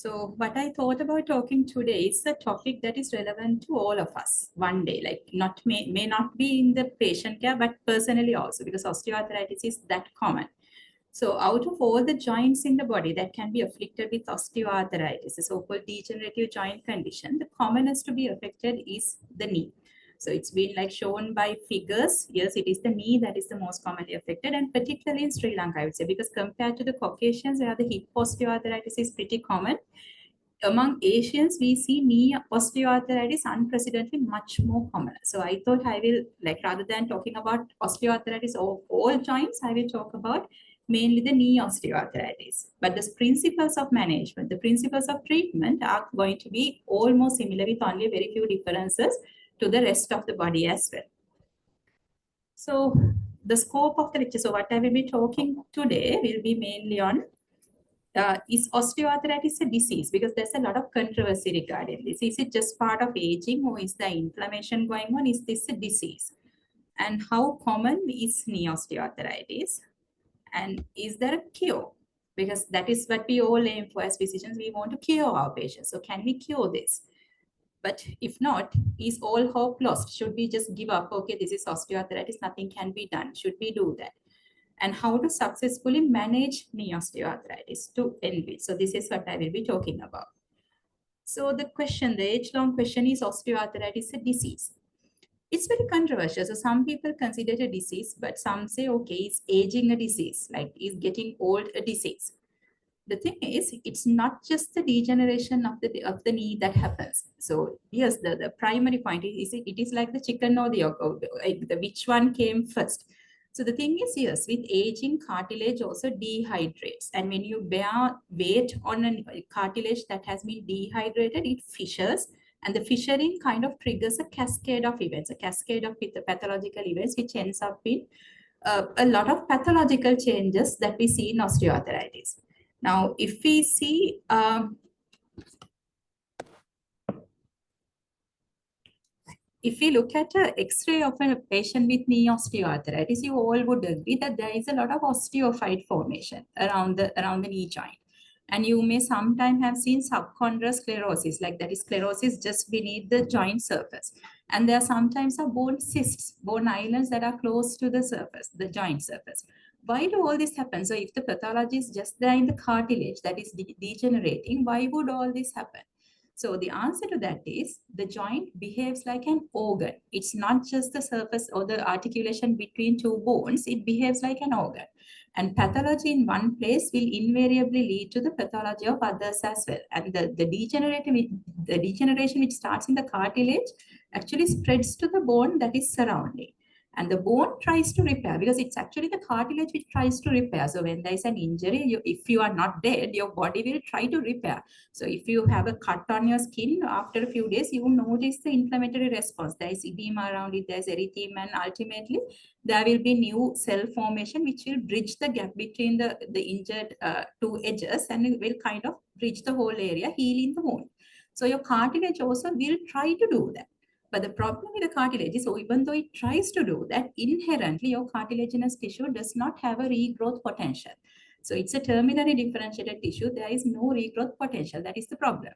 So what I thought about talking today is a topic that is relevant to all of us one day, like may not be in the patient care, but personally also, because osteoarthritis is that common. So out of all the joints in the body that can be afflicted with osteoarthritis, the so-called degenerative joint condition, the commonest to be affected is the knee. So it's been like shown by figures. Yes, it is the knee that is the most commonly affected, and particularly in Sri Lanka, I would say, because compared to the Caucasians, where the hip osteoarthritis is pretty common, among Asians, we see knee osteoarthritis unprecedentedly much more common. So I thought I will, like, rather than talking about osteoarthritis of all joints, I will talk about mainly the knee osteoarthritis. But the principles of management, the principles of treatment are going to be almost similar with only very few differences to the rest of the body as well. So the scope of the lecture, so what I will be talking today will be mainly on is osteoarthritis a disease? Because there's a lot of controversy regarding this. Is it just part of aging, or is the inflammation going on? Is this a disease? And how common is knee osteoarthritis? And is there a cure? Because that is what we all aim for as physicians. We want to cure our patients. So can we cure this? But if not, is all hope lost? Should we just give up? Okay, this is osteoarthritis, nothing can be done. Should we do that? And how to successfully manage knee osteoarthritis to end it. So this is what I will be talking about. So the question, the age-long question is osteoarthritis a disease? It's very controversial. So some people consider it a disease, but some say, okay, is aging a disease? Like, is getting old a disease? The thing is, it's not just the degeneration of the knee that happens. So yes, the primary point is it is like the chicken or the egg, which one came first. So the thing is, yes, with aging, cartilage also dehydrates. And when you bear weight on a cartilage that has been dehydrated, it fissures. And the fissuring kind of triggers a cascade of events, a cascade of pathological events, which ends up in a lot of pathological changes that we see in osteoarthritis. Now, if we see, if we look at an X-ray of a patient with knee osteoarthritis, you all would agree that there is a lot of osteophyte formation around the knee joint. And you may sometimes have seen subchondral sclerosis, like that is sclerosis just beneath the joint surface. And there are sometimes bone cysts, bone islands that are close to the surface, the joint surface. Why do all this happen? So if the pathology is just there in the cartilage that is degenerating, why would all this happen? So the answer to that is the joint behaves like an organ. It's not just the surface or the articulation between two bones. It behaves like an organ. And pathology in one place will invariably lead to the pathology of others as well. And the degeneration which starts in the cartilage actually spreads to the bone that is surrounding. And the bone tries to repair, because it's actually the cartilage which tries to repair. So when there is an injury, if you are not dead, your body will try to repair. So if you have a cut on your skin, after a few days, you will notice the inflammatory response. There is edema around it, there's erythema, and ultimately there will be new cell formation which will bridge the gap between the injured two edges, and it will kind of bridge the whole area, healing the wound. So your cartilage also will try to do that. But the problem with the cartilage is, so even though it tries to do that, inherently your cartilaginous tissue does not have a regrowth potential. So it's a terminally differentiated tissue. There is no regrowth potential. That is the problem.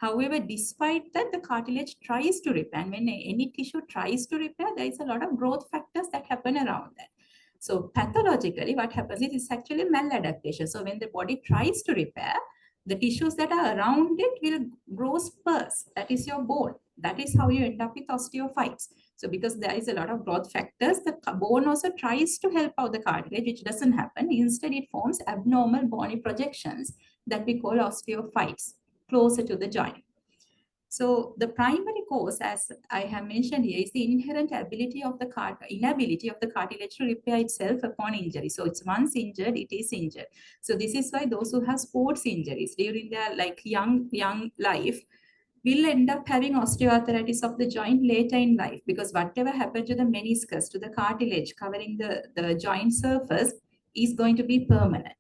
However, despite that, the cartilage tries to repair. And when any tissue tries to repair, there is a lot of growth factors that happen around that. So pathologically, what happens is it's actually maladaptation. So when the body tries to repair, the tissues that are around it will grow spurs. That is your bone. That is how you end up with osteophytes. So because there is a lot of growth factors, the bone also tries to help out the cartilage, which doesn't happen. Instead, it forms abnormal bony projections that we call osteophytes closer to the joint. So the primary cause, as I have mentioned here, is the inherent inability of the cartilage to repair itself upon injury. So it's once injured, it is injured. So this is why those who have sports injuries during their young life will end up having osteoarthritis of the joint later in life, because whatever happened to the meniscus, to the cartilage covering the joint surface, is going to be permanent.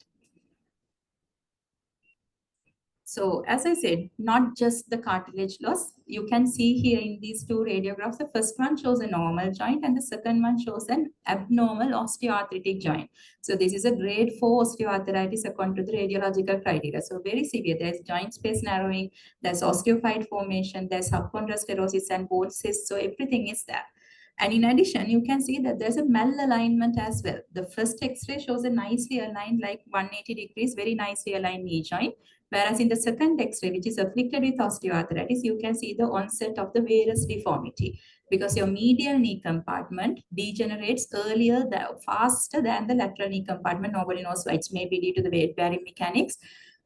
So as I said, not just the cartilage loss. You can see here in these two radiographs, the first one shows a normal joint and the second one shows an abnormal osteoarthritic joint. So this is a grade 4 osteoarthritis according to the radiological criteria. So very severe. There's joint space narrowing, there's osteophyte formation, there's subchondral sclerosis and bone cysts. So everything is there. And in addition, you can see that there's a malalignment as well. The first X-ray shows a nicely aligned, like 180 degrees, very nicely aligned knee joint. Whereas in the second X-ray, which is afflicted with osteoarthritis, you can see the onset of the varus deformity because your medial knee compartment degenerates earlier, faster than the lateral knee compartment. Nobody knows why. It may be due to the weight-bearing mechanics.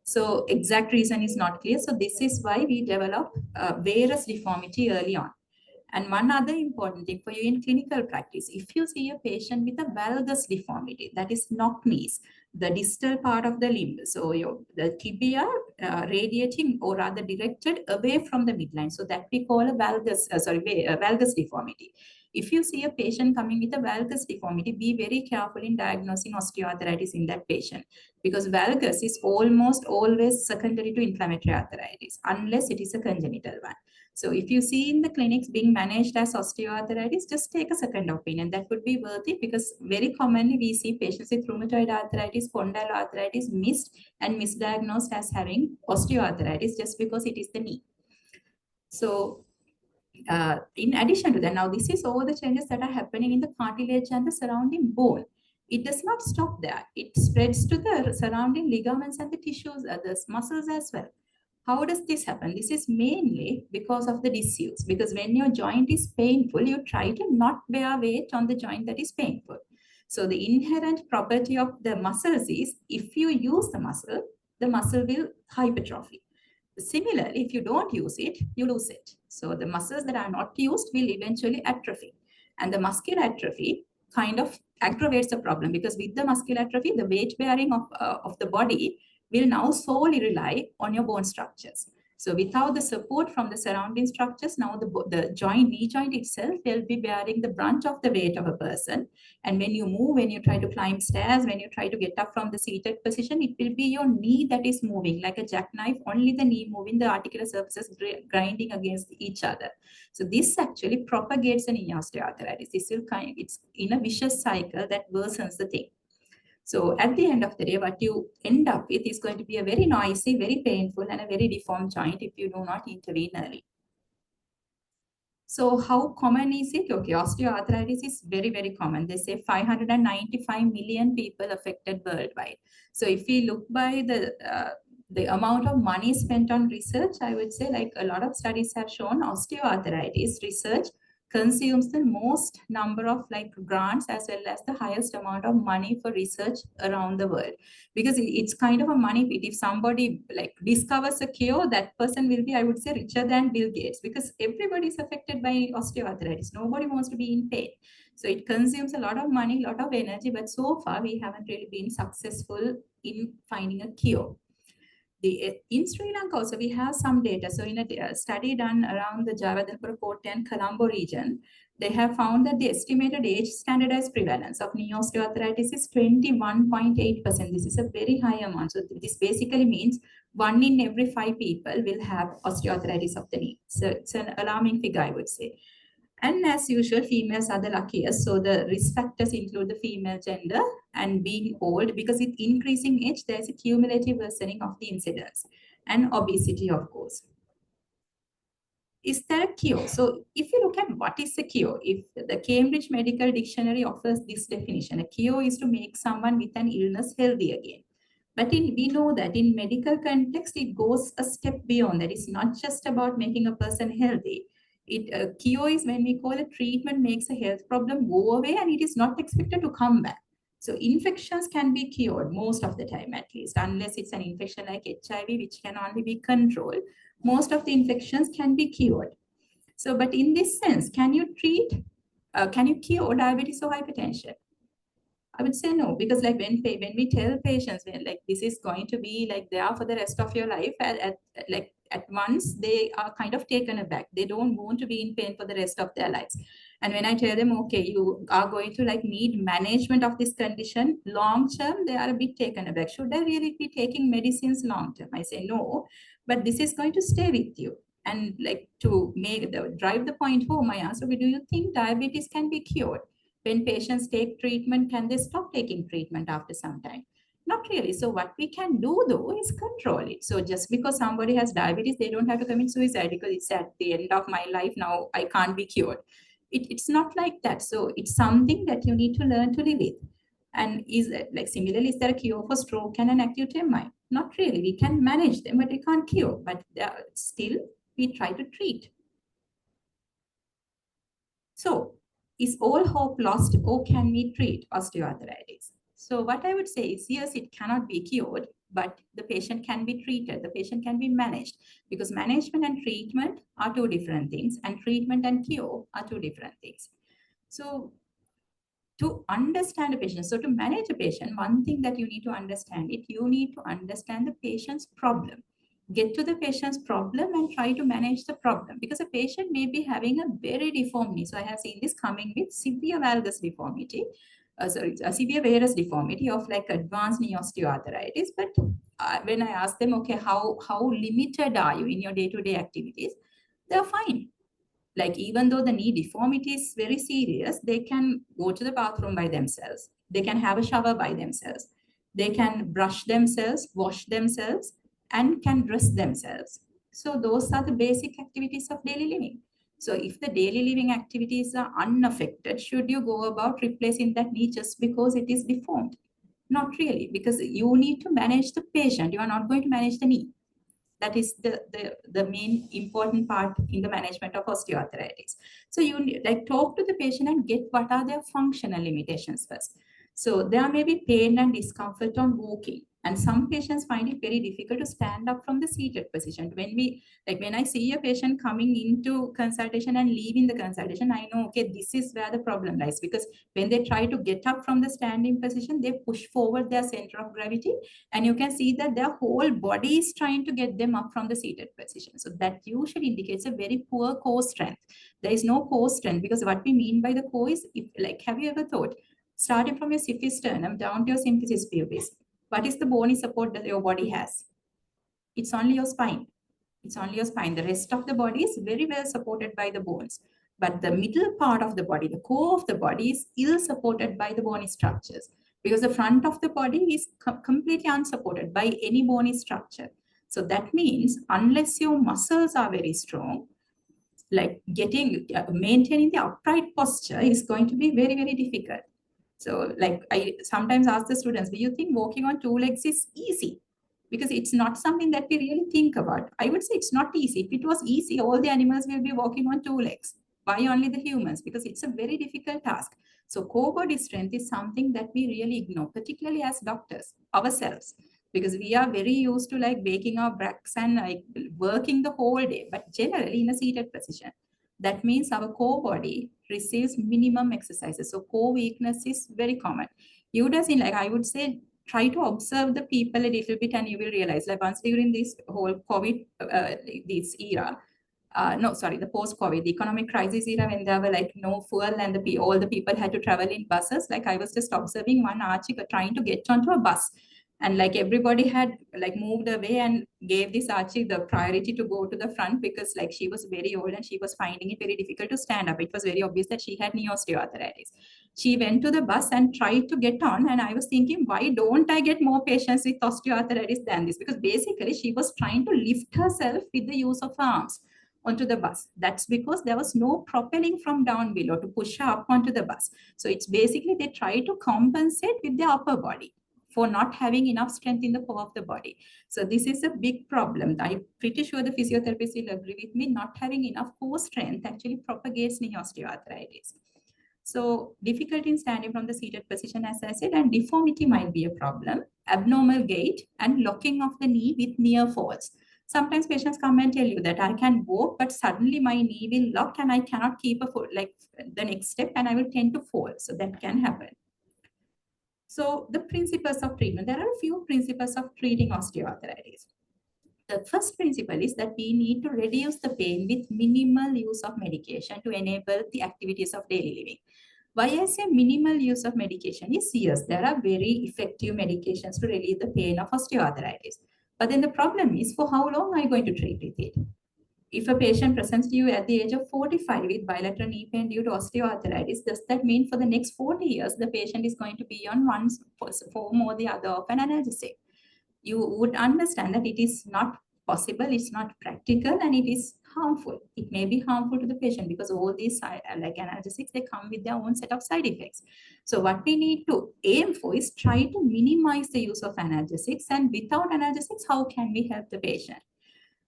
So exact reason is not clear. So this is why we develop varus deformity early on. And one other important thing for you in clinical practice, if you see a patient with a valgus deformity, that is knock knees, the distal part of the limb, so the tibia radiating or rather directed away from the midline, so that we call a valgus deformity. If you see a patient coming with a valgus deformity, be very careful in diagnosing osteoarthritis in that patient because valgus is almost always secondary to inflammatory arthritis unless it is a congenital one. So if you see in the clinics being managed as osteoarthritis, just take a second opinion. That would be worth it because very commonly we see patients with rheumatoid arthritis, spondyloarthritis missed and misdiagnosed as having osteoarthritis just because it is the knee. So in addition to that, now this is all the changes that are happening in the cartilage and the surrounding bone. It does not stop there. It spreads to the surrounding ligaments and the tissues, the muscles as well. How does this happen? This is mainly because of the disuse. Because when your joint is painful, you try to not bear weight on the joint that is painful. So the inherent property of the muscles is if you use the muscle will hypertrophy. Similarly, if you don't use it, you lose it. So the muscles that are not used will eventually atrophy. And the muscular atrophy kind of aggravates the problem because with the muscular atrophy, the weight bearing of the body will now solely rely on your bone structures. So without the support from the surrounding structures, now the knee joint itself will be bearing the brunt of the weight of a person. And when you move, when you try to climb stairs, when you try to get up from the seated position, it will be your knee that is moving like a jackknife, only the knee moving, the articular surfaces grinding against each other. So this actually propagates an knee osteoarthritis. It's in a vicious cycle that worsens the thing. So at the end of the day, what you end up with is going to be a very noisy, very painful, and a very deformed joint if you do not intervene early. So how common is it? Okay, osteoarthritis is very, very common. They say 595 million people affected worldwide. So if we look by the amount of money spent on research, I would say like a lot of studies have shown osteoarthritis research consumes the most number of like grants as well as the highest amount of money for research around the world because it's kind of a money pit. If somebody like discovers a cure, that person will be, I would say, richer than Bill Gates because everybody is affected by osteoarthritis. Nobody wants to be in pain. So it consumes a lot of money, a lot of energy, but so far we haven't really been successful in finding a cure. In Sri Lanka also, we have some data. So in a study done around the Javadalpura, Kotte and Colombo region, they have found that the estimated age standardized prevalence of knee osteoarthritis is 21.8%. This is a very high amount. So this basically means 1 in every 5 people will have osteoarthritis of the knee. So it's an alarming figure, I would say. And as usual, females are the luckiest. So the risk factors include the female gender and being old, because with increasing age, there's a cumulative worsening of the incidence, and obesity, of course. Is there a cure? So if you look at what is a cure, if the Cambridge Medical Dictionary offers this definition, a cure is to make someone with an illness healthy again. But we know that in medical context, it goes a step beyond that. It's not just about making a person healthy. Cure is when we call a treatment makes a health problem go away and it is not expected to come back. So infections can be cured most of the time, at least, unless it's an infection like HIV, which can only be controlled. Most of the infections can be cured. So, but in this sense, can you cure diabetes or hypertension? I would say no, because like when we tell patients like this is going to be like there for the rest of your life, at once they are kind of taken aback. They don't want to be in pain for the rest of their lives. And when I tell them, okay, you are going to like need management of this condition long term, they are a bit taken aback. Should I really be taking medicines long term? I say no, but this is going to stay with you. And like to drive the point home, I asked, okay, do you think diabetes can be cured? When patients take treatment, can they stop taking treatment after some time? Not really. So what we can do though is control it. So just because somebody has diabetes, they don't have to commit suicide because it's at the end of my life now, I can't be cured. It's not like that. So it's something that you need to learn to live with. And is it like similarly, is there a cure for stroke and an acute MI? Not really. We can manage them, but we can't cure. But still, we try to treat. So, is all hope lost, or can we treat osteoarthritis? So, what I would say is yes, it cannot be cured, but the patient can be treated, the patient can be managed, because management and treatment are two different things, and treatment and cure are two different things. So, to understand a patient, so to manage a patient, one thing that you need to understand it, you need to understand the patient's problem. Get to the patient's problem and try to manage the problem, because a patient may be having a very deformed knee. So I have seen this coming with severe valgus deformity, a severe varus deformity of like advanced knee osteoarthritis. But when I ask them, okay, how limited are you in your day-to-day activities? They're fine. Like even though the knee deformity is very serious, they can go to the bathroom by themselves. They can have a shower by themselves. They can brush themselves, wash themselves, and can dress themselves. So those are the basic activities of daily living. So if the daily living activities are unaffected, should you go about replacing that knee just because it is deformed? Not really, because you need to manage the patient. You are not going to manage the knee. That is the main important part in the management of osteoarthritis. So you like talk to the patient and get what are their functional limitations first. So there may be pain and discomfort on walking, and some patients find it very difficult to stand up from the seated position. When I see a patient coming into consultation and leaving the consultation, I know, okay, this is where the problem lies, because when they try to get up from the standing position, they push forward their center of gravity, and you can see that their whole body is trying to get them up from the seated position. So that usually indicates a very poor core strength. There is no core strength, because what we mean by the core is, if, like, have you ever thought, starting from your sternum down to your symphysis pubis, what is the bony support that your body has? It's only your spine. It's only your spine. The rest of the body is very well supported by the bones. But the middle part of the body, the core of the body, is ill supported by the bony structures, because the front of the body is completely unsupported by any bony structure. So that means unless your muscles are very strong, like maintaining the upright posture is going to be very, very difficult. So like I sometimes ask the students, do you think walking on two legs is easy? Because it's not something that we really think about. I would say it's not easy. If it was easy, all the animals will be walking on two legs. Why only the humans? Because it's a very difficult task. So core body strength is something that we really ignore, particularly as doctors, ourselves, because we are very used to like baking our backs and like working the whole day, but generally in a seated position. That means our core body receives minimum exercises. So core weakness is very common. You does in like, I would say, try to observe the people a little bit and you will realize like once during this whole COVID, this era, no, sorry, the post-COVID, the economic crisis era, when there were like no fuel and all the people had to travel in buses. Like I was just observing one Archie trying to get onto a bus, and like everybody had like moved away and gave this Archie the priority to go to the front, because like she was very old and she was finding it very difficult to stand up. It was very obvious that she had knee osteoarthritis. She went to the bus and tried to get on, and I was thinking, why don't I get more patients with osteoarthritis than this? Because basically she was trying to lift herself with the use of her arms onto the bus. That's because there was no propelling from down below to push her up onto the bus. So it's basically they try to compensate with their upper body for not having enough strength in the core of the body. So this is a big problem. I'm pretty sure the physiotherapists will agree with me. Not having enough core strength actually propagates knee osteoarthritis. So difficulty in standing from the seated position, as I said, and deformity might be a problem, abnormal gait, and locking of the knee with near falls. Sometimes patients come and tell you that I can walk, but suddenly my knee will lock and I cannot keep a foot, like the next step, and I will tend to fall. So that can happen. So the principles of treatment, there are a few principles of treating osteoarthritis. The first principle is that we need to reduce the pain with minimal use of medication to enable the activities of daily living. Why I say minimal use of medication is yes, there are very effective medications to relieve the pain of osteoarthritis. But then the problem is, for how long are you going to treat with it? If a patient presents to you at the age of 45 with bilateral knee pain due to osteoarthritis, does that mean for the next 40 years, the patient is going to be on one form or the other of an analgesic? You would understand that it is not possible, it's not practical, and it is harmful. It may be harmful to the patient because all these like analgesics, they come with their own set of side effects. So what we need to aim for is try to minimize the use of analgesics, and without analgesics, how can we help the patient?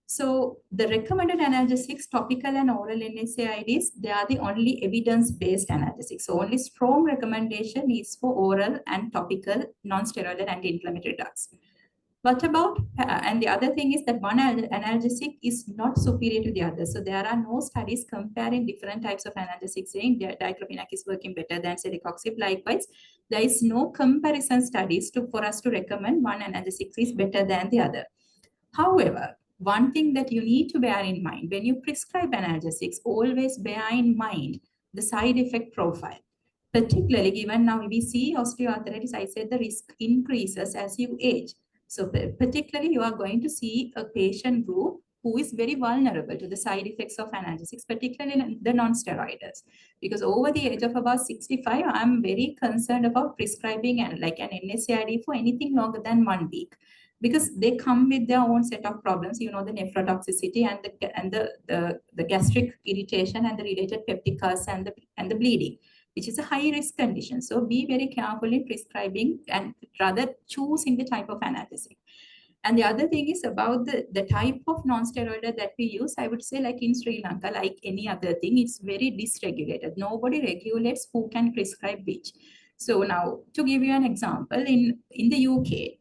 So the recommended analgesics, topical and oral NSAIDs, they are the only evidence-based analgesics. So only strong recommendation is for oral and topical non-steroidal anti-inflammatory drugs. What about, and the other thing is that one analgesic is not superior to the other. So there are no studies comparing different types of analgesics saying that diclofenac is working better than celecoxib. Likewise, there is no comparison studies for us to recommend one analgesic is better than the other. However, one thing that you need to bear in mind when you prescribe analgesics, always bear in mind the side effect profile. Particularly given now we see osteoarthritis, I said the risk increases as you age. So particularly you are going to see a patient group who is very vulnerable to the side effects of analgesics, particularly the non-steroidals. Because over the age of about 65, I'm very concerned about prescribing like an NSAID for anything longer than 1 week, because they come with their own set of problems, you know, the nephrotoxicity and the gastric irritation and the related peptic ulcers and the bleeding, which is a high risk condition. So be very careful in prescribing and rather choosing the type of analgesic. And the other thing is about the type of non-steroidal that we use. I would say, like in Sri Lanka, like any other thing, it's very dysregulated. Nobody regulates who can prescribe which. So now, to give you an example, in the UK,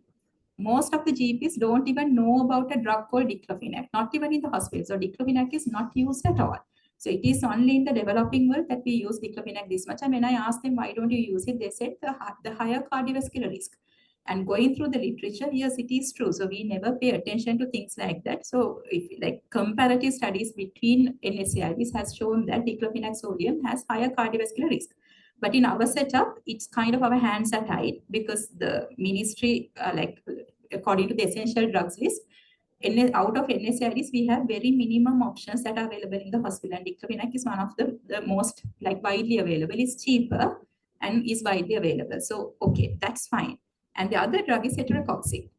most of the GPs don't even know about a drug called diclofenac, not even in the hospital. So diclofenac is not used at all. So it is only in the developing world that we use diclofenac this much. And when I asked them, why don't you use it? They said the higher cardiovascular risk. And going through the literature, yes, it is true. So we never pay attention to things like that. So if like comparative studies between NSAIDs has shown that diclofenac sodium has higher cardiovascular risk. But in our setup, it's kind of our hands are tied because the ministry, according to the essential drugs list, out of NSAIDs, we have very minimum options that are available in the hospital. And diclofenac is one of the most like widely available. It's cheaper and is widely available. So, okay, that's fine. And the other drug is celecoxib.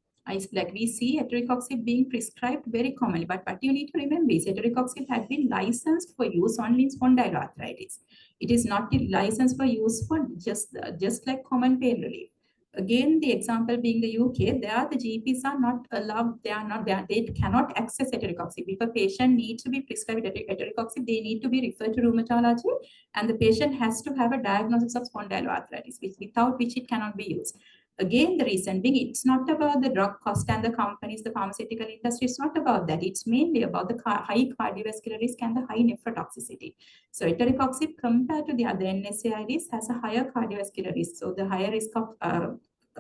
Like we see celecoxib being prescribed very commonly, but what you need to remember is celecoxib has been licensed for use only in spondyloarthritis. It is not licensed for use for just like common pain relief. Again, the example being the UK, there the GPs are not allowed, they cannot access celecoxib. If a patient needs to be prescribed celecoxib, they need to be referred to rheumatology, and the patient has to have a diagnosis of spondyloarthritis, without which it cannot be used. Again, the reason being, it's not about the drug cost and the companies, the pharmaceutical industry. It's not about that. It's mainly about the high cardiovascular risk and the high nephrotoxicity. So celecoxib compared to the other NSAIDs has a higher cardiovascular risk. So the higher risk of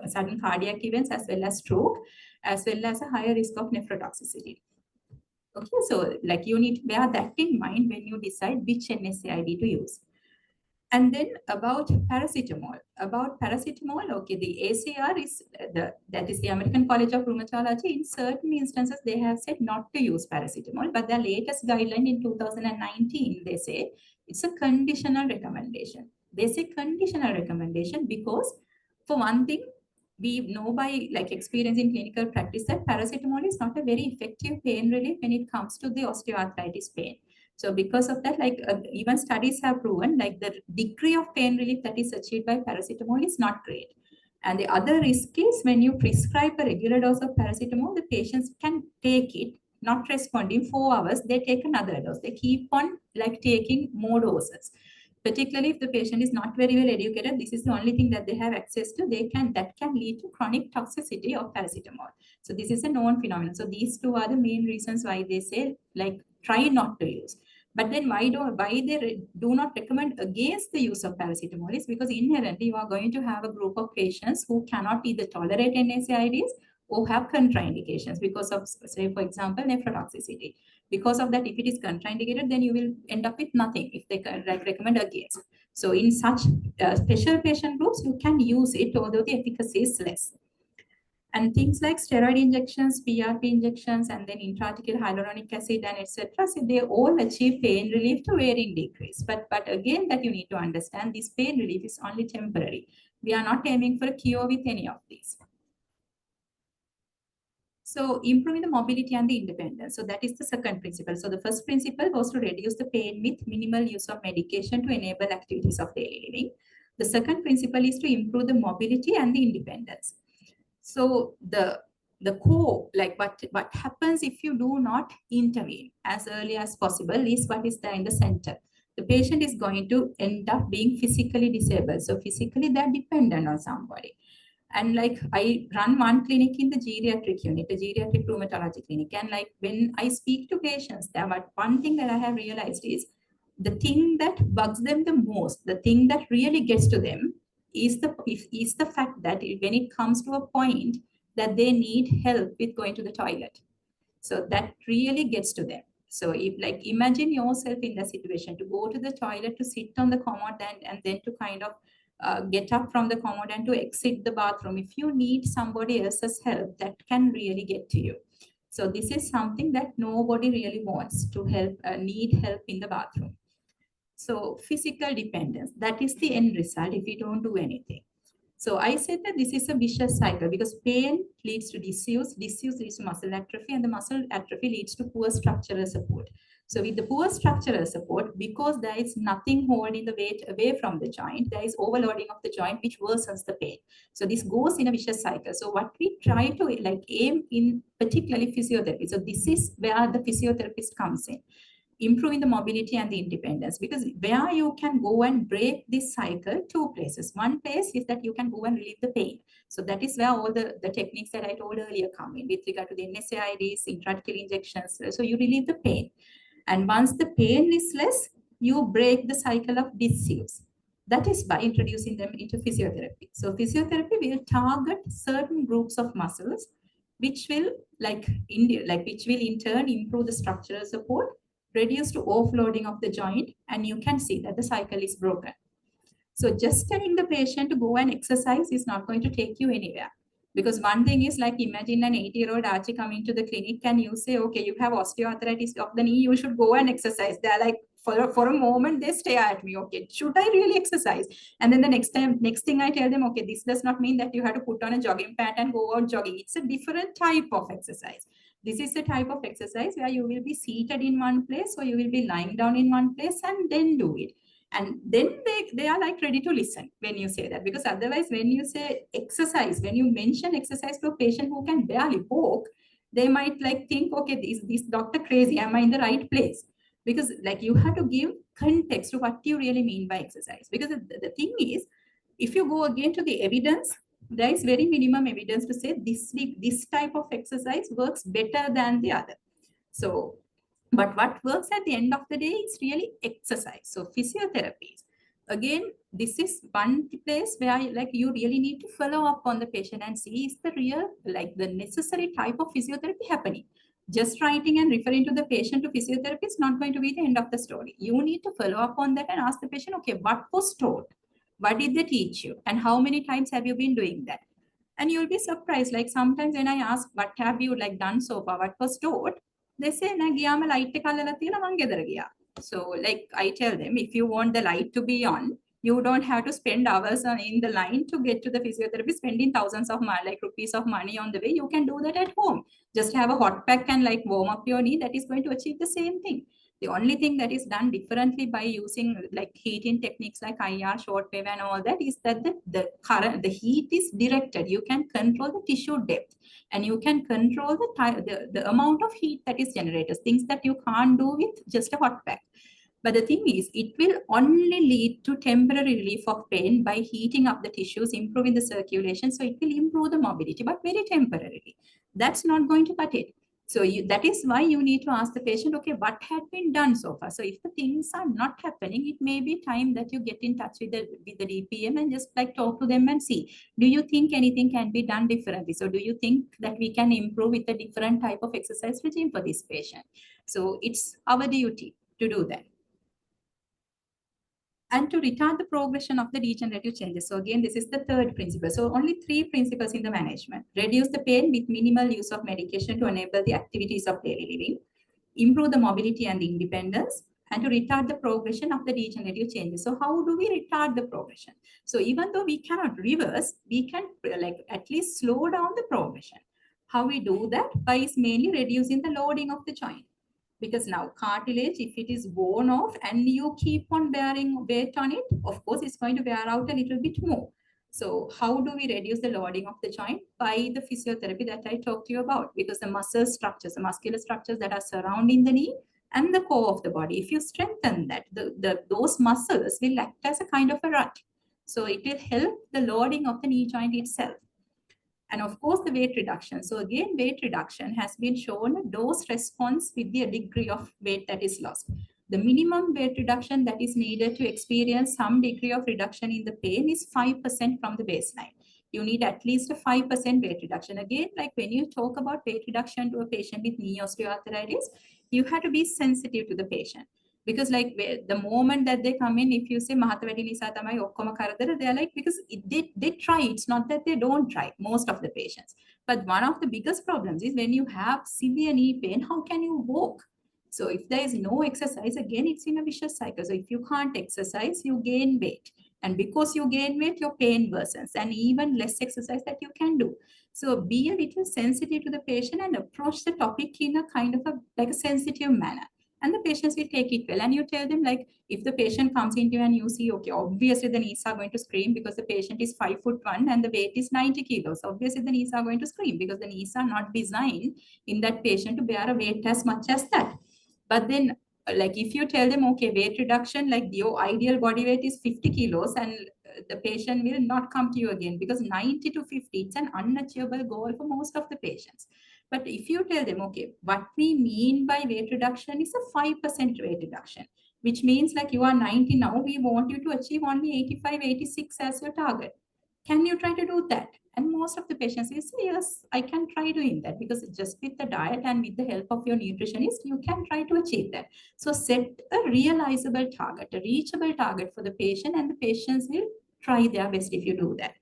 sudden cardiac events as well as stroke, as well as a higher risk of nephrotoxicity. Okay, so like you need to bear that in mind when you decide which NSAID to use. And then about paracetamol. Okay, the ACR is that is the American College of Rheumatology. In certain instances, they have said not to use paracetamol, but the latest guideline in 2019, they say it's a conditional recommendation. They say conditional recommendation because, for one thing, we know by like experience in clinical practice that paracetamol is not a very effective pain relief when it comes to the osteoarthritis pain. So because of that, like even studies have proven like the degree of pain relief that is achieved by paracetamol is not great. And the other risk is when you prescribe a regular dose of paracetamol, the patients can take it, not respond in 4 hours, they take another dose. They keep on like taking more doses. Particularly if the patient is not very well educated, this is the only thing that they have access to. That can lead to chronic toxicity of paracetamol. So this is a known phenomenon. So these two are the main reasons why they say like try not to use. But then why they do not recommend against the use of paracetamol is because inherently you are going to have a group of patients who cannot either tolerate NSAIDs or have contraindications because of, say, for example, nephrotoxicity. Because of that, if it is contraindicated, then you will end up with nothing if they recommend against. So in such special patient groups, you can use it, although the efficacy is less. And things like steroid injections, PRP injections, and then intrathecal hyaluronic acid and etc. So they all achieve pain relief to varying degrees. But again, that you need to understand, this pain relief is only temporary. We are not aiming for a cure with any of these. So improving the mobility and the independence. So that is the second principle. So the first principle was to reduce the pain with minimal use of medication to enable activities of daily living. The second principle is to improve the mobility and the independence. So the core, like what happens if you do not intervene as early as possible, is what is there in the center. The patient is going to end up being physically disabled. So physically they're dependent on somebody. And like I run one clinic in the geriatric unit, the geriatric rheumatology clinic. And like when I speak to patients, there but one thing that I have realized is the thing that bugs them the most, the thing that really gets to them is the fact that when it comes to a point that they need help with going to the toilet. So that really gets to them. So if like imagine yourself in the situation to go to the toilet, to sit on the commode and then to kind of get up from the commode and to exit the bathroom. If you need somebody else's help, that can really get to you. So this is something that nobody really wants to help, need help in the bathroom. So physical dependence, that is the end result if we don't do anything. So I said that this is a vicious cycle because pain leads to disuse leads to muscle atrophy, and the muscle atrophy leads to poor structural support. So with the poor structural support, because there is nothing holding the weight away from the joint, there is overloading of the joint, which worsens the pain. So this goes in a vicious cycle. So what we try to like aim in particularly physiotherapy. So this is where the physiotherapist comes in, improving the mobility and the independence, because where you can go and break this cycle, two places. One place is that you can go and relieve the pain. So that is where all the techniques that I told earlier come in with regard to the NSAIDs, intrathecal injections. So you relieve the pain. And once the pain is less, you break the cycle of disuse. That is by introducing them into physiotherapy. So physiotherapy will target certain groups of muscles, which will which will in turn improve the structural support, reduce to offloading of the joint, and you can see that the cycle is broken. So just telling the patient to go and exercise is not going to take you anywhere. Because one thing is like imagine an 80-year-old Archie coming to the clinic and you say, okay, you have osteoarthritis of the knee, you should go and exercise. They're like, for a moment, they stare at me, okay, should I really exercise? And then the next thing I tell them, okay, this does not mean that you have to put on a jogging pant and go out jogging. It's a different type of exercise. This is a type of exercise where you will be seated in one place or you will be lying down in one place and then do it. And then they are like ready to listen when you say that, because otherwise when you say exercise, when you mention exercise to a patient who can barely walk, they might like think, okay, this doctor crazy, am I in the right place? Because like you have to give context to what you really mean by exercise. Because the thing is, if you go again to the evidence, there is very minimum evidence to say this type of exercise works better than the other. So but what works at the end of the day is really exercise. So physiotherapies, again, this is one place where like you really need to follow up on the patient and see is the real, like the necessary type of physiotherapy happening. Just writing and referring to the patient to physiotherapy is not going to be the end of the story. You need to follow up on that and ask the patient, okay, what was taught? What did they teach you? And how many times have you been doing that? And you'll be surprised. Like sometimes when I ask, what have you like done so far? What was taught? They say, na giyama light ekala tiyala man gedara giya. So like I tell them, if you want the light to be on, you don't have to spend hours in the line to get to the physiotherapy, spending thousands of like rupees of money on the way. You can do that at home. Just have a hot pack and like warm up your knee. That is going to achieve the same thing. The only thing that is done differently by using like heating techniques like IR, shortwave and all that is that the heat is directed. You can control the tissue depth and you can control the amount of heat that is generated, things that you can't do with just a hot pack. But the thing is, it will only lead to temporary relief of pain by heating up the tissues, improving the circulation. So it will improve the mobility, but very temporarily. That's not going to cut it. So that is why you need to ask the patient, okay, what had been done so far? So if the things are not happening, it may be time that you get in touch with the DPM and just like talk to them and see, do you think anything can be done differently? So do you think that we can improve with a different type of exercise regime for this patient? So it's our duty to do that. and to retard the progression of the degenerative changes. So again, this is the third principle. So only three principles in the management: reduce the pain with minimal use of medication to enable the activities of daily living, improve the mobility and independence, and to retard the progression of the degenerative changes. So how do we retard the progression? So even though we cannot reverse, we can like at least slow down the progression. How we do that? By is mainly reducing the loading of the joint. Because now cartilage, if it is worn off and you keep on bearing weight on it, of course it's going to wear out a little bit more. So how do we reduce the loading of the joint? By the physiotherapy that I talked to you about, because the muscle structures, the muscular structures that are surrounding the knee and the core of the body, if you strengthen that, those muscles will act as a kind of a rut. So it will help the loading of the knee joint itself. And of course, the weight reduction. So again, weight reduction has been shown a dose response with the degree of weight that is lost. The minimum weight reduction that is needed to experience some degree of reduction in the pain is 5% from the baseline. You need at least a 5% weight reduction. Again, like when you talk about weight reduction to a patient with knee osteoarthritis, you have to be sensitive to the patient. Because like the moment that they come in, if you say mahata වැඩි නිසා තමයි ඔක්කොම කරදර, they're like, because they try. It's not that they don't try, most of the patients. But one of the biggest problems is when you have severe knee pain, how can you walk? So if there is no exercise, again, it's in a vicious cycle. So if you can't exercise, you gain weight. And because you gain weight, your pain worsens, and even less exercise that you can do. So be a little sensitive to the patient and approach the topic in a kind of like a sensitive manner. And the patients will take it well. And you tell them, like, if the patient comes into you and you see, okay, obviously the knees are going to scream because the patient is 5'1" and the weight is 90 kilos. Obviously the knees are going to scream because the knees are not designed in that patient to bear a weight as much as that. But then, like, if you tell them, okay, weight reduction, like your ideal body weight is 50 kilos, and the patient will not come to you again, because 90 to 50, it's an unachievable goal for most of the patients. But if you tell them, okay, what we mean by weight reduction is a 5% weight reduction, which means like you are 90 now, we want you to achieve only 85, 86 as your target. Can you try to do that? And most of the patients will say, yes, I can try doing that, because just with the diet and with the help of your nutritionist, you can try to achieve that. So set a realizable target, a reachable target for the patient, and the patients will try their best if you do that.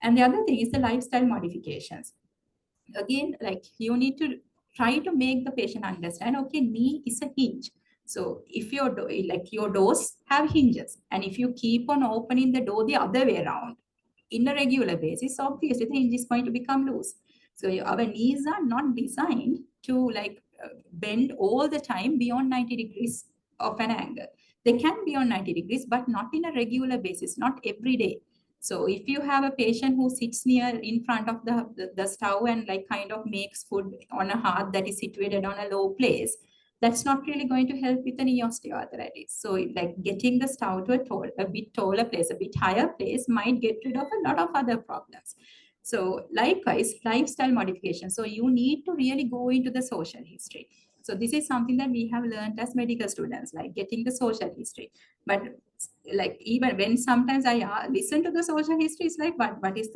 And the other thing is the lifestyle modifications. Again, like you need to try to make the patient understand, okay, knee is a hinge. So if your doors have hinges, and if you keep on opening the door the other way around in a regular basis, obviously the hinge is going to become loose. So our knees are not designed to bend all the time beyond 90 degrees of an angle. They can be on 90 degrees, but not in a regular basis, not every day. So if you have a patient who sits near in front of the stove and like kind of makes food on a hearth that is situated on a low place, that's not really going to help with the knee osteoarthritis. So like getting the stove to a bit taller place, a bit higher place, might get rid of a lot of other problems. So likewise, lifestyle modification. So you need to really go into the social history. So this is something that we have learned as medical students, like getting the social history. But like even when sometimes I listen to the social history, it's like, what does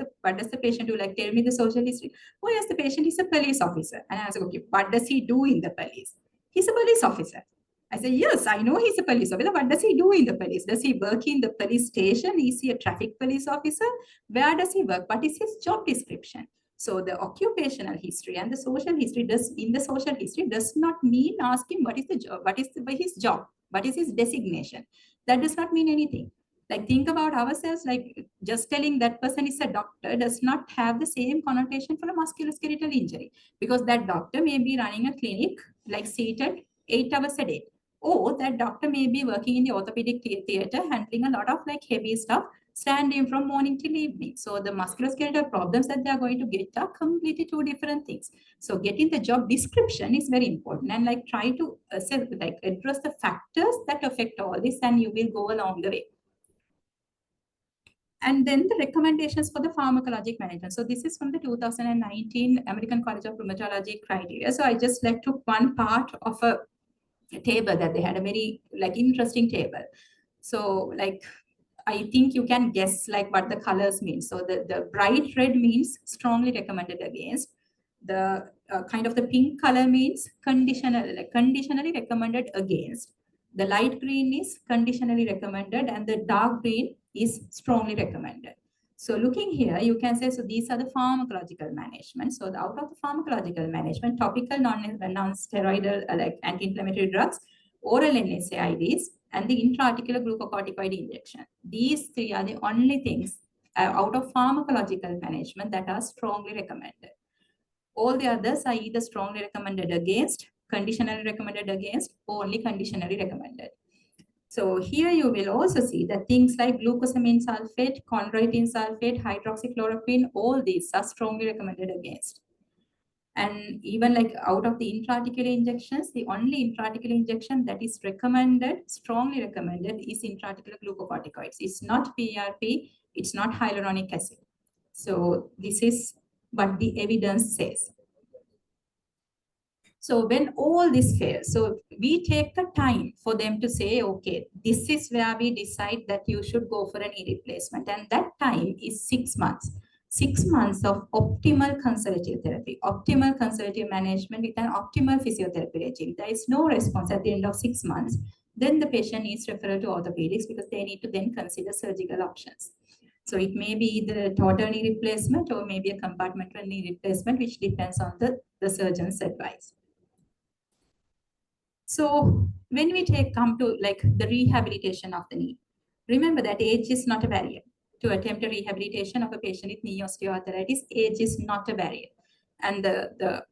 the patient do? Like, tell me the social history. Oh yes, the patient is a police officer. And I was like, okay, what does he do in the police? He's a police officer. I say, yes, I know he's a police officer. What does he do in the police? Does he work in the police station? Is he a traffic police officer? Where does he work? What is his job description? So the occupational history and the social history does not mean asking what is the job, his job, what is his designation. That does not mean anything. Like, think about ourselves, like just telling that person is a doctor does not have the same connotation for a musculoskeletal injury, because that doctor may be running a clinic like seated 8 hours a day. Or that doctor may be working in the orthopedic theater, handling a lot of like heavy stuff, standing from morning till evening. So the musculoskeletal problems that they are going to get are completely two different things. So getting the job description is very important, and like try to address the factors that affect all this, and you will go along the way. And then the recommendations for the pharmacologic management. So this is from the 2019 American College of Rheumatology criteria. So I just like took one part of a table that they had, a very like interesting table. So like, I think you can guess like what the colors mean. So the bright red means strongly recommended against. The kind of the pink color means conditionally recommended against. The light green is conditionally recommended and the dark green is strongly recommended. So looking here, you can say, so these are the pharmacological management. So out of the pharmacological management, topical non-steroidal like anti-inflammatory drugs, oral NSAIDs, and the intraarticular glucocorticoid injection. These three are the only things out of pharmacological management that are strongly recommended. All the others are either strongly recommended against, conditionally recommended against, or only conditionally recommended. So here you will also see that things like glucosamine sulfate, chondroitin sulfate, hydroxychloroquine, all these are strongly recommended against. And even like out of the intraarticular injections, the only intraarticular injection that is recommended, strongly recommended, is intraarticular glucocorticoids. It's not PRP, it's not hyaluronic acid. So this is what the evidence says. So when all this fails, so we take the time for them to say, okay, this is where we decide that you should go for a knee replacement. And that time is 6 months. 6 months of optimal conservative therapy, optimal conservative management with an optimal physiotherapy regime. There is no response at the end of 6 months. Then the patient needs referral to orthopedics because they need to then consider surgical options. So it may be either a total knee replacement or maybe a compartmental knee replacement, which depends on the surgeon's advice. So when we come to like the rehabilitation of the knee, remember that age is not a barrier. To attempt a rehabilitation of a patient with knee osteoarthritis, age is not a barrier. And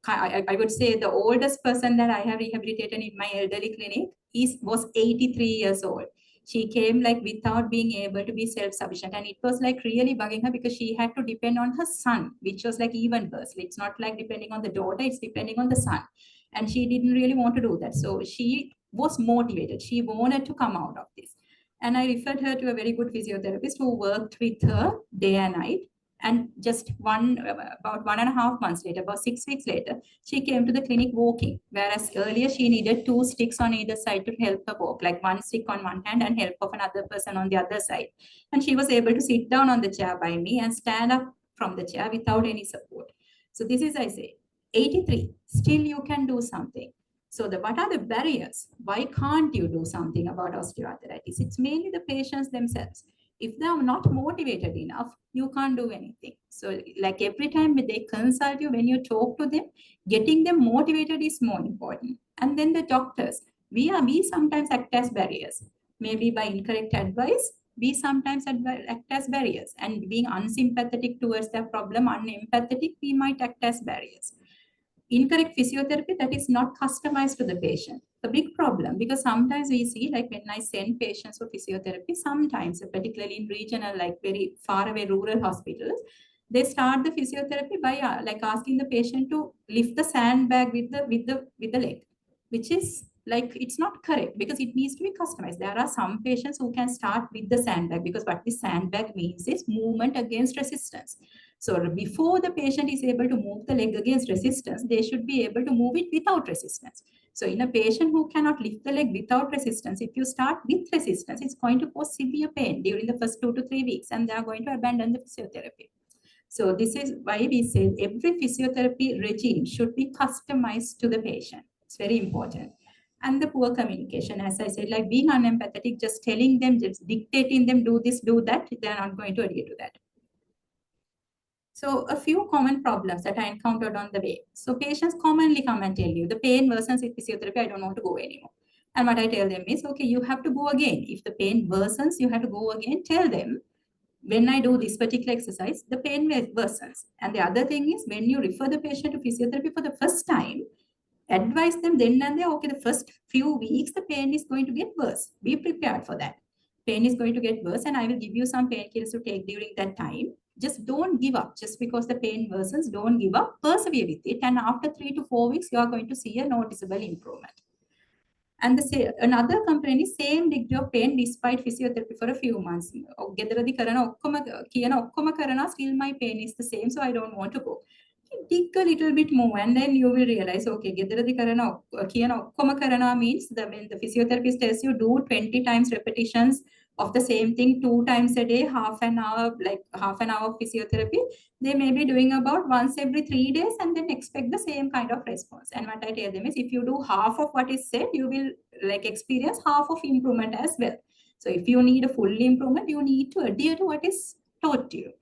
I would say the oldest person that I have rehabilitated in my elderly clinic was 83 years old. She came like without being able to be self-sufficient, and it was like really bugging her because she had to depend on her son, which was like even worse. It's not like depending on the daughter, it's depending on the son. And she didn't really want to do that. So she was motivated. She wanted to come out of this. And I referred her to a very good physiotherapist who worked with her day and night. And just about 1.5 months later, about 6 weeks later, she came to the clinic walking. Whereas earlier she needed 2 sticks on either side to help her walk, like 1 stick on one hand and help of another person on the other side. And she was able to sit down on the chair by me and stand up from the chair without any support. So this is, I say, 83, still you can do something. So what are the barriers? Why can't you do something about osteoarthritis? It's mainly the patients themselves. If they are not motivated enough, you can't do anything. So like every time they consult you, when you talk to them, getting them motivated is more important. And then the doctors, we sometimes act as barriers. Maybe by incorrect advice, we sometimes act as barriers. And being unsympathetic towards their problem, unempathetic, we might act as barriers. Incorrect physiotherapy that is not customized to the patient. The big problem, because sometimes we see, like when I send patients for physiotherapy, sometimes, particularly in regional, like very far away rural hospitals, they start the physiotherapy by like asking the patient to lift the sandbag with the leg, which is like, it's not correct because it needs to be customized. There are some patients who can start with the sandbag because what the sandbag means is movement against resistance. So before the patient is able to move the leg against resistance, they should be able to move it without resistance. So in a patient who cannot lift the leg without resistance, if you start with resistance, it's going to cause severe pain during the first 2 to 3 weeks, and they are going to abandon the physiotherapy. So this is why we say every physiotherapy regime should be customized to the patient. It's very important. And the poor communication, as I said, like being unempathetic, just telling them, just dictating them, do this, do that, they're not going to adhere to that. So a few common problems that I encountered on the way. So patients commonly come and tell you, the pain worsens with physiotherapy, I don't want to go anymore. And what I tell them is, okay, you have to go again. If the pain worsens, you have to go again. Tell them, when I do this particular exercise, the pain worsens. And the other thing is, when you refer the patient to physiotherapy for the first time, advise them then and there, okay, the first few weeks, the pain is going to get worse. Be prepared for that. Pain is going to get worse, and I will give you some painkillers to take during that time. Just don't give up. Just because the pain worsens, don't give up. Persevere with it. And after 3 to 4 weeks, you are going to see a noticeable improvement. And another complaint is same degree of pain despite physiotherapy for a few months. Still my pain is the same, so I don't want to go. Dig a little bit more, and then you will realize, okay, means when the physiotherapist tells you do 20 times repetitions of the same thing 2 times a day, half an hour of physiotherapy, they may be doing about once every 3 days and then expect the same kind of response. And what I tell them is, if you do half of what is said, you will experience half of improvement as well. So if you need a full improvement, you need to adhere to what is taught to you.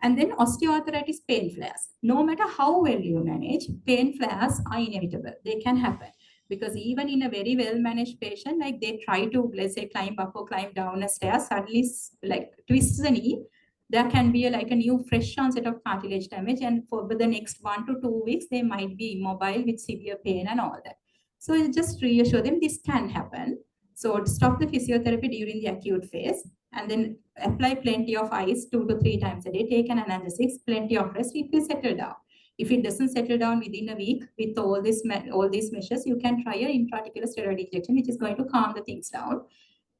And then osteoarthritis pain flares. No matter how well you manage, pain flares are inevitable. They can happen because even in a very well managed patient, like they try to, let's say, climb up or climb down a stair, suddenly like twists the knee, there can be like a new fresh onset of cartilage damage. And for the next 1 to 2 weeks, they might be immobile with severe pain and all that. So just reassure them this can happen. So stop the physiotherapy during the acute phase and then apply plenty of ice 2 to 3 times a day, take an analgesics, plenty of rest, it will settle down. If it doesn't settle down within a week with all these measures, you can try an intraarticular steroid injection, which is going to calm the things down.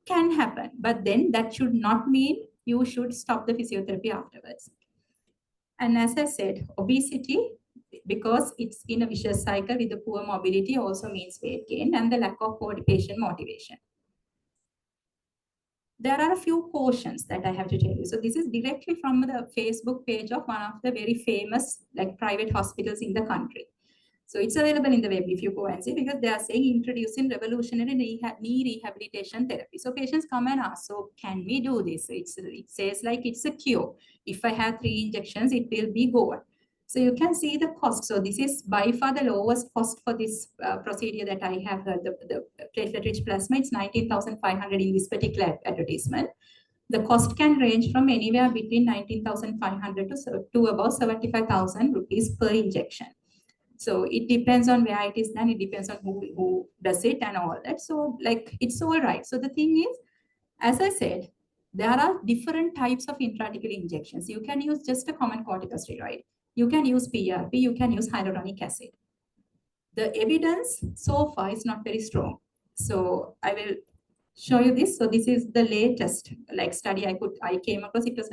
Can happen, but then that should not mean you should stop the physiotherapy afterwards. And as I said, obesity, because it's in a vicious cycle with the poor mobility, also means weight gain and the lack of patient motivation. There are a few cautions that I have to tell you. So this is directly from the Facebook page of one of the very famous private hospitals in the country. So it's available in the web if you go and see, because they are saying introducing revolutionary knee rehabilitation therapy. So patients come and ask, so can we do this? It says like it's a cure. If I have 3 injections, it will be gone. So you can see the cost. So this is by far the lowest cost for this procedure that I have heard, the platelet-rich plasma. It's 19,500 in this particular advertisement. The cost can range from anywhere between 19,500 to about 75,000 rupees per injection. So it depends on where it is done. It depends on who does it and all that. So it's all right. So the thing is, as I said, there are different types of intraarticular injections. You can use just a common corticosteroid. You can use PRP. You can use hyaluronic acid. The evidence so far is not very strong. So I will show you this. So this is the latest study I came across. It was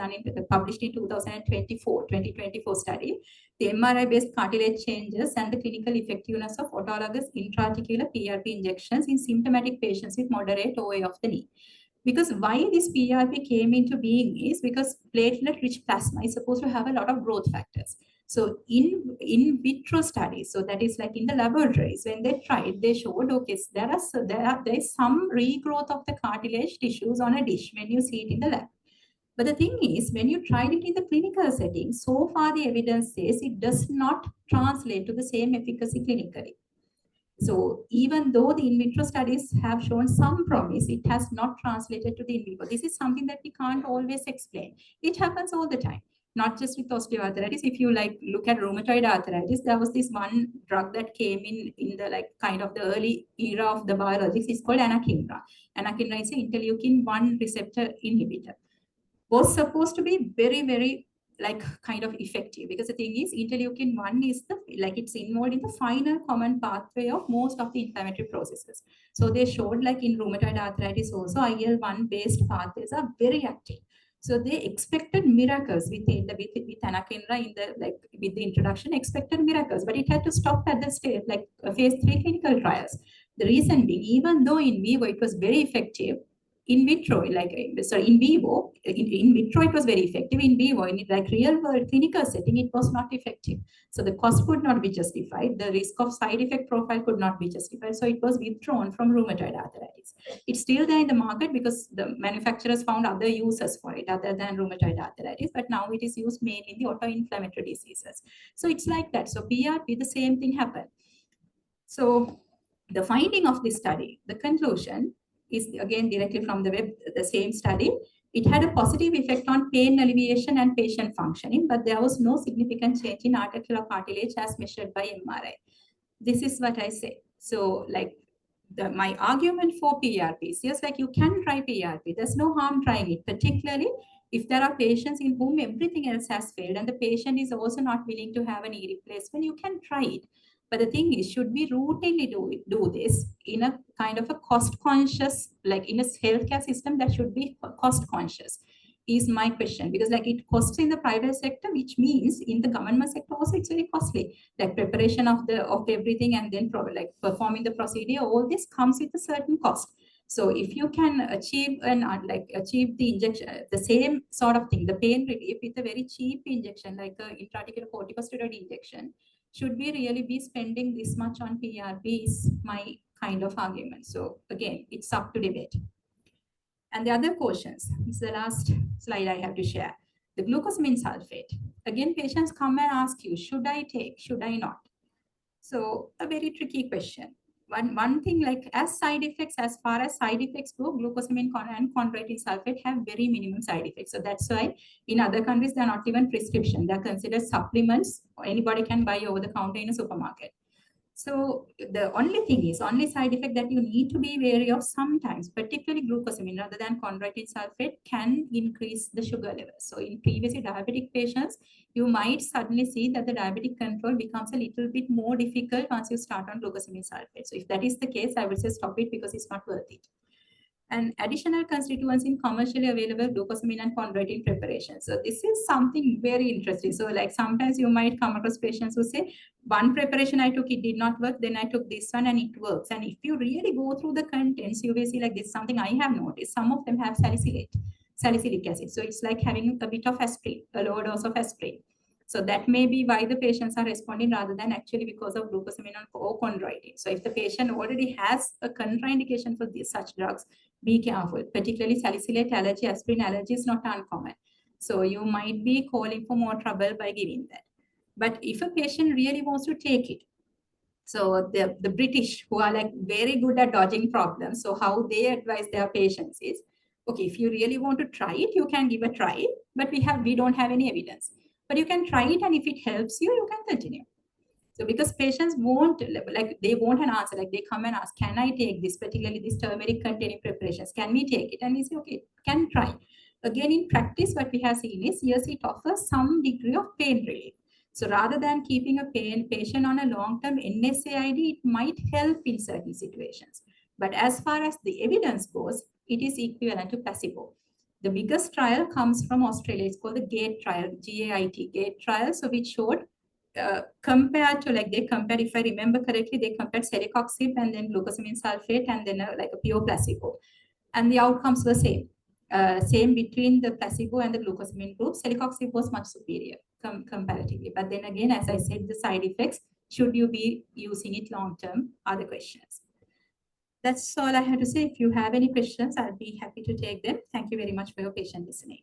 published in 2024 study. The MRI-based cartilage changes and the clinical effectiveness of autologous intraarticular PRP injections in symptomatic patients with moderate OA of the knee. Because why this PRP came into being is because platelet-rich plasma is supposed to have a lot of growth factors. So in vitro studies, so that is like in the laboratories, when they tried, they showed, okay, there is some regrowth of the cartilage tissues on a dish when you see it in the lab. But the thing is, when you tried it in the clinical setting, so far the evidence says it does not translate to the same efficacy clinically. So even though the in vitro studies have shown some promise, it has not translated to the in vivo. This is something that we can't always explain. It happens all the time, not just with osteoarthritis. If you look at rheumatoid arthritis, there was this one drug that came in the kind of the early era of the biologics. It's called anakinra. Anakinra is an interleukin-1 receptor inhibitor. Was supposed to be very, very kind of effective, because the thing is interleukin-1 is it's involved in the final common pathway of most of the inflammatory processes. So they showed in rheumatoid arthritis also IL-1 based pathways are very active. So they expected miracles with anakinra with the introduction, expected miracles, but it had to stop at the stage phase 3 clinical trials. The reason being, even though in vivo it was very effective, in vitro, in vivo, in vitro it was very effective. In vivo, in real world clinical setting, it was not effective. So the cost could not be justified. The risk of side effect profile could not be justified. So it was withdrawn from rheumatoid arthritis. It's still there in the market because the manufacturers found other uses for it other than rheumatoid arthritis. But now it is used mainly in the autoinflammatory diseases. So it's like that. So PRP, the same thing happened. So the finding of this study, the conclusion, is again directly from the web, the same study. It had a positive effect on pain alleviation and patient functioning, but there was no significant change in articular cartilage as measured by MRI. This is what I say. So my argument for PRP is yes, you can try PRP. There's no harm trying it, particularly if there are patients in whom everything else has failed and the patient is also not willing to have a knee replacement, you can try it. But the thing is, should we routinely do this in a kind of a cost-conscious, in a healthcare system that should be cost-conscious, is my question. Because it costs in the private sector, which means in the government sector also it's very costly. Preparation of everything and then performing the procedure, all this comes with a certain cost. So if you can achieve achieve the injection, the same sort of thing, the pain relief with a very cheap injection, like an intraarticular corticosteroid injection, should we really be spending this much on PRP is my kind of argument. So again, it's up to debate. And the other questions, this is the last slide I have to share. The glucosamine sulfate. Again, patients come and ask you, should I take, should I not? So a very tricky question. One thing, like as side effects, as far as side effects go, glucosamine and chondroitin sulfate have very minimum side effects. So that's why in other countries, they're not even prescription. They're considered supplements. Anybody can buy over the counter in a supermarket. So the only side effect that you need to be wary of sometimes, particularly glucosamine rather than chondroitin sulfate, can increase the sugar level. So in previously diabetic patients, you might suddenly see that the diabetic control becomes a little bit more difficult once you start on glucosamine sulfate. So if that is the case, I would say stop it because it's not worth it. And additional constituents in commercially available glucosamine and chondroitin preparations. So this is something very interesting. So like sometimes you might come across patients who say, one preparation I took, it did not work, then I took this one and it works. And if you really go through the contents, you will see like this is something I have noticed. Some of them have salicylic acid. So it's like having a bit of aspirin, a lower dose of aspirin. So that may be why the patients are responding rather than actually because of glucosamine or chondroitin. So if the patient already has a contraindication for such drugs, be careful. Particularly salicylate allergy, aspirin allergy is not uncommon. So you might be calling for more trouble by giving that. But if a patient really wants to take it, so the British, who are like very good at dodging problems, so how they advise their patients is, okay, if you really want to try it, you can give a try, but we don't have any evidence. But you can try it, and if it helps you, you can continue. So because patients won't, like they want an answer, like they come and ask, can I take this, particularly this turmeric containing preparations? Can we take it? And we say, okay, can try. Again, in practice, what we have seen is, yes, it offers some degree of pain relief. So rather than keeping a patient on a long-term NSAID, it might help in certain situations. But as far as the evidence goes, it is equivalent to placebo. The biggest trial comes from Australia. It's called the GATE trial, G-A-I-T, GATE trial. So which showed compared to, like they compared, if I remember correctly, they compared celecoxib and then glucosamine sulfate and then like a pure placebo. And the outcomes were same. Same between the placebo and the glucosamine group. Celecoxib was much superior comparatively. But then again, as I said, the side effects, should you be using it long-term, are the questions. That's all I have to say. If you have any questions, I'll be happy to take them. Thank you very much for your patient listening.